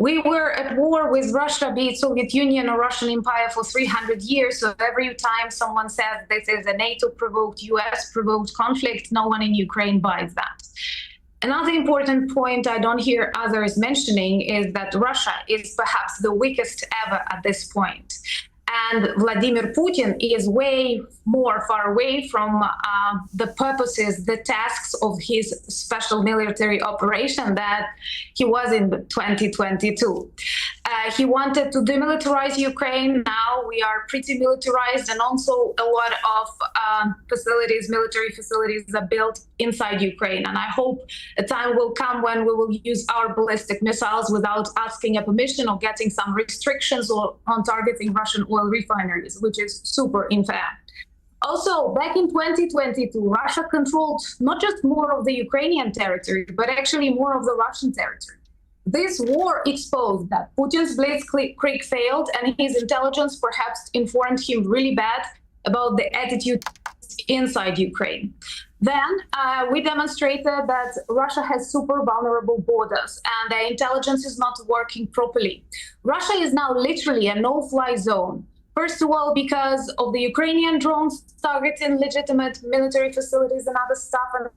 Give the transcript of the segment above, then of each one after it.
We were at war with Russia, be it Soviet Union or Russian Empire, for 300 years. So every time someone says this is a NATO-provoked, US-provoked conflict, no one in Ukraine buys that. Another important point I don't hear others mentioning is that Russia is perhaps the weakest ever at this point. And Vladimir Putin is way more far away from the purposes, the tasks of his special military operation that he was in 2022. He wanted to demilitarize Ukraine. Now we are pretty militarized, and also a lot of facilities, military facilities, are built inside Ukraine. And I hope a time will come when we will use our ballistic missiles without asking a permission or getting some restrictions on targeting Russian oil refineries, which is super unfair. Also, back in 2022, Russia controlled not just more of the Ukrainian territory, but actually more of the Russian territory. This war exposed that Putin's blitzkrieg failed, and his intelligence perhaps informed him really bad about the attitude inside Ukraine. Then we demonstrated that Russia has super vulnerable borders and their intelligence is not working properly. Russia is now literally a no-fly zone. First of all, because of the Ukrainian drones targeting legitimate military facilities and other stuff, and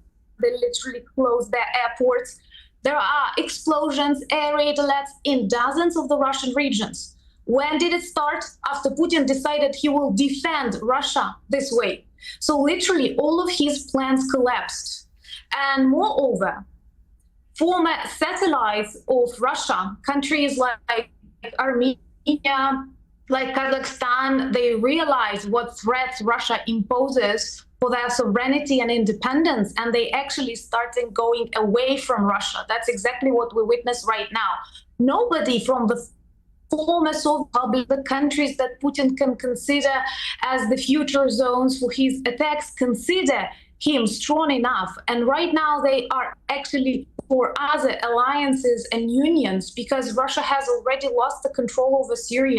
they literally closed their airports. There are explosions, air raid alerts in dozens of the Russian regions. When did it start? After Putin decided he will defend Russia this way. So literally all of his plans collapsed. And moreover, former satellites of Russia, countries like Armenia, like Kazakhstan, they realize what threats Russia imposes for their sovereignty and independence, and they actually started going away from Russia. That's exactly what we witness right now. Nobody from the former Soviet Republic, the countries that Putin can consider as the future zones for his attacks, consider him strong enough. And right now they are actually for other alliances and unions, because Russia has already lost the control over Syria.